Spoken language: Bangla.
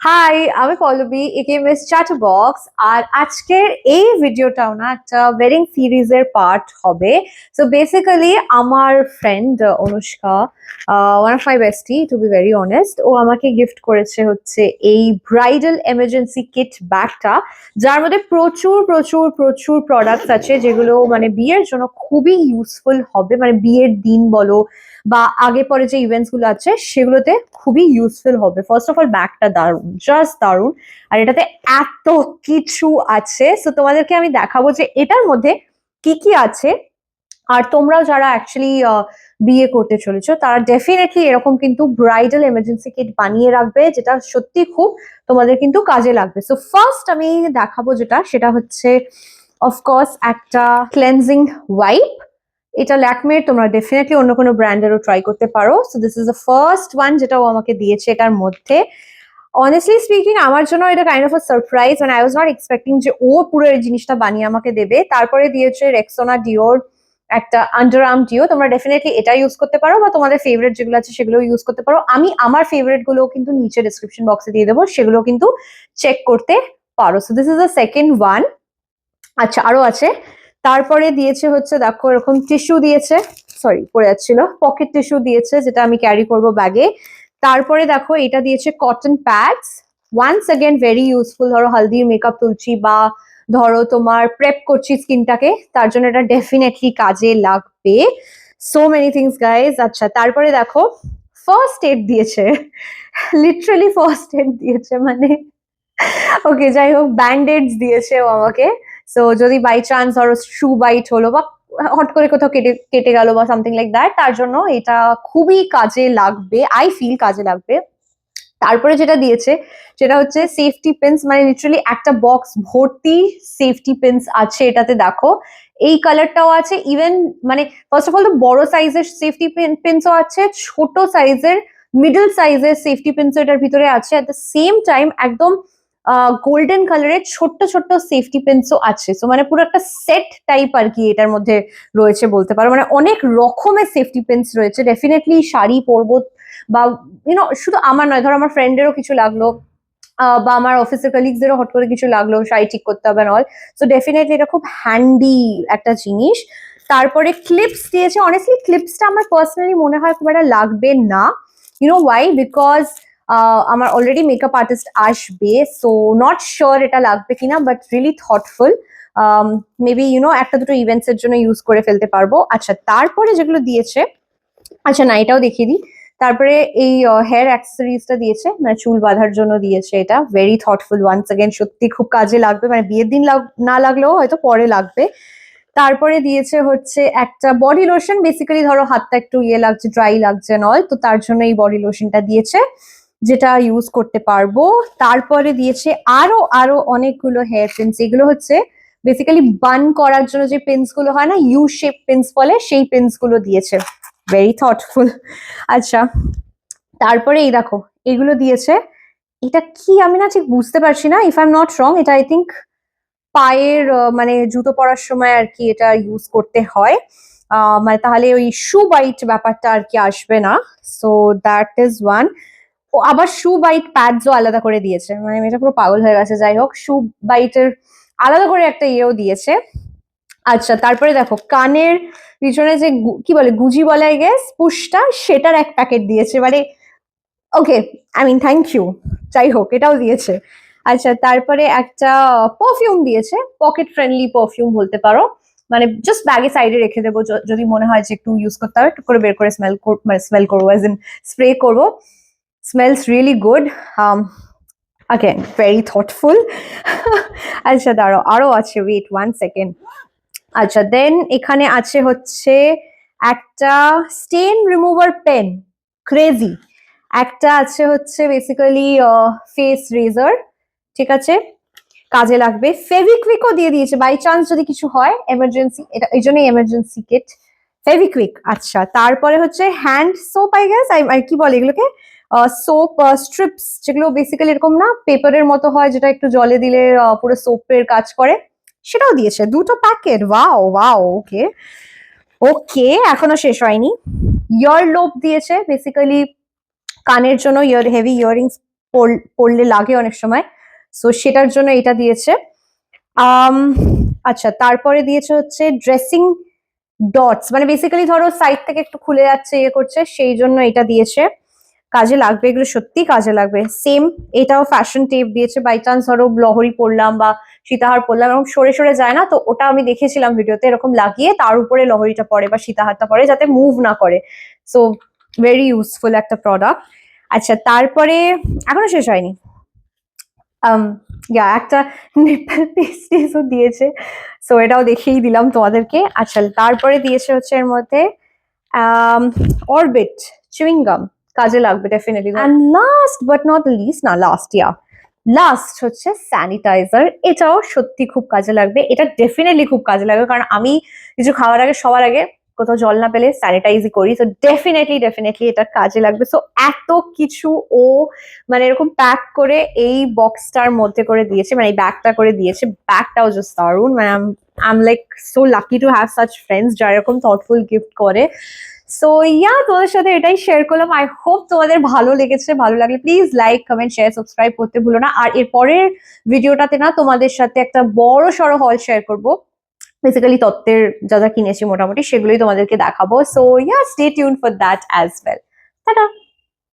হাই, আমি পল্লবী একে মিস চ্যাটারবক্স। আর আজকের এই ভিডিওটাও না একটা ওয়েডিং সিরিজের পার্ট হবে। সো বেসিক্যালি আমার friend Anushka, one of my bestie to be very honest, ও আমাকে গিফট করেছে হচ্ছে এই ব্রাইডাল এমার্জেন্সি কিট ব্যাগটা, যার মধ্যে প্রচুর প্রচুর প্রচুর প্রোডাক্টস আছে যেগুলো মানে বিয়ের জন্য খুবই ইউজফুল হবে। মানে বিয়ের দিন বলো বা আগে পরে যে ইভেন্টস গুলো আছে সেগুলোতে খুবই ইউজফুল হবে। ফার্স্ট অফ অল ব্যাগটা দারুণ, জাস্ট দারুণ। আর এটাতে এত কিছু আছে, সো তোমাদেরকে আমি দেখাবো যে এটার মধ্যে কি কি আছে। আর তোমরাও যারা অ্যাকচুয়ালি বিয়ে করতে চলেছো তারা ডেফিনেটলি এরকম কিন্তু ব্রাইডাল এমার্জেন্সি কিট বানিয়ে রাখবে, যেটা সত্যি খুব তোমাদের কিন্তু কাজে লাগবে। সো ফার্স্ট আমি দেখাবো যেটা, সেটা হচ্ছে অফকোর্স একটা ক্লেনজিং ওয়াইপ। এটা ল্যাকমের, তোমরা ডেফিনেটলি অন্য কোনো ব্র্যান্ডেরও ট্রাই করতে পারো। So this is the first one যেটা ও আমাকে দিয়েছে। এটার মধ্যে অনেস্টলি স্পিকিং আমার জন্য এটা কাইন্ড অফ আ সারপ্রাইজ, মানে আই ওয়াজ নট এক্সপেক্টিং যে ও পুরো এই জিনিসটা বানিয়ে আমাকে দেবে। তারপরে দিয়েছে রেক্সোনা ডিওর একটা আন্ডার আর্ম ডিও। তোমরা ডেফিনেটলি এটা ইউজ করতে পারো বা তোমাদের ফেভারিট যেগুলো আছে সেগুলো ইউজ করতে পারো। আমি আমার ফেভারিট গুলো কিন্তু নিচে ডিসক্রিপশন বক্সে দিয়ে দেবো, সেগুলো কিন্তু চেক করতে পারো। So this is the second one. আচ্ছা, আরো আছে। তারপরে দিয়েছে হচ্ছে দেখো এরকম টিস্যু দিয়েছে, সরি পড়ে যাচ্ছিল, পকেট টিস্যু দিয়েছে যেটা আমি ক্যারি করব ব্যাগে। তারপরে দেখো এটা দিয়েছে cotton pads, once again very useful. ধরো হালদির মেকআপ তুলছি বা ধরো তোমার প্রেপ করছি স্কিনটাকে, তার জন্য এটা ডেফিনেটলি কাজে লাগবে। So many things guys. আচ্ছা, তারপরে দেখো ফার্স্ট এড দিয়েছে, লিটারালি ফার্স্ট এড দিয়েছে, মানে ওকে যাই হোক, ব্যান্ডেডস দিয়েছে ও আমাকে। সো যদি বাই চান্স ধরো শু বাইট হলো বা হট করে কোথাও কেটে কেটে গেল বা সামথিং লাইক দ্যাট, তার জন্য এটা খুবই কাজে লাগবে, আই ফিল কাজে লাগবে। তারপরে যেটা দিয়েছে সেটা হচ্ছে সেফটি পিনস, মানে লিটারালি একটা বক্স ভর্তি সেফটি পিনস আছে এটাতে। দেখো এই কালারটাও আছে, ইভেন মানে ফার্স্ট অফ অল তো বড় সাইজের সেফটি পিনসও আছে, ছোট সাইজের, মিডল সাইজের সেফটি পিনসও এটার ভিতরে আছে। অ্যাট দ্য সেম টাইম একদম গোল্ডেন কালারের ছোট্ট ছোট্ট সেফটি পিনসও আছে। সো মানে পুরো একটা সেট টাইপ আর কি এটার মধ্যে রয়েছে বলতে পারো। মানে অনেক রকমের সেফটি পিনস রয়েছে। ডেফিনেটলি শাড়ি পরবো বা শুধু আমার নয়, ধরো আমার ফ্রেন্ডেরও কিছু লাগলো বা আমার অফিসের কলিগসদেরও হট করে কিছু লাগলো, শাড়ি ঠিক করতে হবে অল। সো ডেফিনেটলি এটা খুব হ্যান্ডি একটা জিনিস। তারপরে ক্লিপস দিয়েছে। অনেস্টলি ক্লিপসটা আমার পার্সোনালি মনে হয় খুব একটা লাগবে না। ওয়াই? বিকজ আমার অলরেডি মেকআপ আর্টিস্ট আসবে, সো নট শিওর এটা লাগবে কিনা, বাট রিয়েলি থটফুল। মেবি একটা দুটো ইভেন্টস এর জন্য ইউজ করে ফেলতে পারবো। আচ্ছা, তারপরে যেগুলো দিয়েছে, আচ্ছা না এটাও দেখিয়ে দিই। তারপরে এই হেয়ার অ্যাক্সেসরিজটা দিয়েছে, মানে চুল বাঁধার জন্য দিয়েছে। এটা ভেরি থটফুল, ওয়ান্স अगेन সত্যি খুব কাজে লাগবে, মানে বিয়ের দিন না লাগলেও হয়তো পরে লাগবে। তারপরে দিয়েছে হচ্ছে একটা বডি লোশন। বেসিক্যালি ধরো হাতটা একটু ইয়ে লাগছে, ড্রাই লাগছে নয়, তো তার জন্য এই বডি লোশনটা দিয়েছে যেটা ইউজ করতে পারবো। তারপরে দিয়েছে আরো আরো অনেকগুলো হেয়ার পিনস। এগুলো হচ্ছে বেসিক্যালি বান করার জন্য যে পিনস গুলো হয় না, ইউ শেপ পিনস বলে, সেই পিনস গুলো দিয়েছে। Very thoughtful. আচ্ছা, তারপরে এই দেখো এগুলো দিয়েছে। এটা কি আমি না ঠিক বুঝতে পারছি না, if I am not wrong এটা আই থিঙ্ক পায়ের মানে জুতো পরার সময় আর কি এটা ইউজ করতে হয়। মানে তাহলে ওই শু বাইট ব্যাপারটা আর কি আসবে না। So that is one. ও আবার শু বাইট প্যাডসও আলাদা করে দিয়েছে, মানে এটা পুরো পাগল হয়ে গেছে। যাই হোক, শু বাইটের আলাদা করে একটা ইয়েও দিয়েছে। আচ্ছা, তারপরে দেখো কানের পিছনে যে কি বলে গুজি বলে আই গেস, পুশটা, সেটার এক প্যাকেট দিয়েছে। মানে ওকে, আই মিন থ্যাংক ইউ। যাই হোক, এটাও দিয়েছে। আচ্ছা, তারপরে একটা পারফিউম দিয়েছে, পকেট ফ্রেন্ডলি পারফিউম বলতে পারো। মানে জাস্ট ব্যাগে সাইডে রেখে দেবো, যদি মনে হয় যে একটু ইউজ করতে হবে, একটু করে বের করে মানে স্মেল করবো, অ্যাজ ইন স্প্রে করবো। Smells really good. again very thoughtful. আচ্ছা দাঁড়াও, আরো আছে, ওয়েট ওয়ান সেকেন্ড। আচ্ছা, দেন এখানে আছে হচ্ছে একটা স্টেন রিমুভার পেন, ক্রেজি। একটা আছে হচ্ছে বেসিক্যালি ফেস রেজার, ঠিক আছে, কাজে লাগবে। ফেভিকুইকও দিয়ে দিয়েছে বাই চান্স যদি কিছু হয় এমার্জেন্সি, এটা এই জন্যই এমার্জেন্সি কিট, ফেভিকুইক। আচ্ছা, তারপরে হচ্ছে হ্যান্ড সোপ আই গেস, কি বলে এগুলোকে, সোপ স্ট্রিপস, যেগুলো বেসিক্যালি এরকম না পেপারের মতো হয়, যেটা একটু জলে দিলে পুরো সোপের কাজ করে, সেটাও দিয়েছে দুটো প্যাকেট। ওয়াও ওয়াও, ওকে ওকে, এখনো শেষ হয়নি। ইয়ার লোপ দিয়েছে, বেসিক্যালি কানের জন্য হেভি ইয়ারিংস পড়লে লাগে অনেক সময়, সো সেটার জন্য এটা দিয়েছে। আচ্ছা, তারপরে দিয়েছে হচ্ছে ড্রেসিং ডটস, মানে বেসিক্যালি ধরো সাইড থেকে একটু খুলে যাচ্ছে, ইয়ে করছে, সেই জন্য এটা দিয়েছে। কাজে লাগবে, এগুলো সত্যি কাজে লাগবে। সেম, এটাও ফ্যাশন টেপ দিয়েছে, বাই চান্স ধরো লহরি পরলাম বা সীতাহার পরলাম, এরকম সরে সরে যায় না, তো ওটা আমি দেখেছিলাম ভিডিওতে, এরকম লাগিয়ে তার উপরে লহরিটা পরে বা সীতাহারটা পরে, যাতে মুভ না করে। সো ভেরি ইউজফুল একটা প্রোডাক্ট। আচ্ছা, তারপরে এখনো শেষ হয়নি, একটা নিপল পেস্টিসও দিয়েছে, সো এটাও দেখিয়েই দিলাম তোমাদেরকে। আচ্ছা, তারপরে দিয়েছে হচ্ছে এর মধ্যে অরবিট চুইং গাম, কাজে লাগবে definitely. And last but not list, না লাস্ট হচ্ছে স্যানিটাইজার। এটাও সত্যি খুব কাজে লাগবে, এটা ডেফিনেটলি খুব কাজে লাগবে, কারণ আমি কিছু খাওয়ার আগে সবার আগে কোথাও জল না পেলে স্যানিটাইজই করি, তো ডেফিনেটলি এটা কাজে লাগবে। সো এত কিছু ও মানে এরকম প্যাক করে এই বক্সটার মধ্যে করে দিয়েছে, মানে এই ব্যাগটা করে দিয়েছে। ব্যাগটাও জাস্ট দারুন, মানে I am like so lucky to have such friends যারা এরকম থটফুল গিফট করে। সো ইয়া, তোমাদের সাথে এটাই শেয়ার করলাম। আই হোপ তোমাদের ভালো লেগেছে। ভালো লাগলে please like, comment, share, subscribe করতে ভুলো না। আর এর পরের ভিডিওটাতে না তোমাদের সাথে একটা বড় সড়ো হল শেয়ার করবো, বেসিক্যালি তত্ত্বের যা যা কিনেছি মোটামুটি সেগুলোই তোমাদেরকে দেখাবো। So yeah, stay tune for that as well. Tata.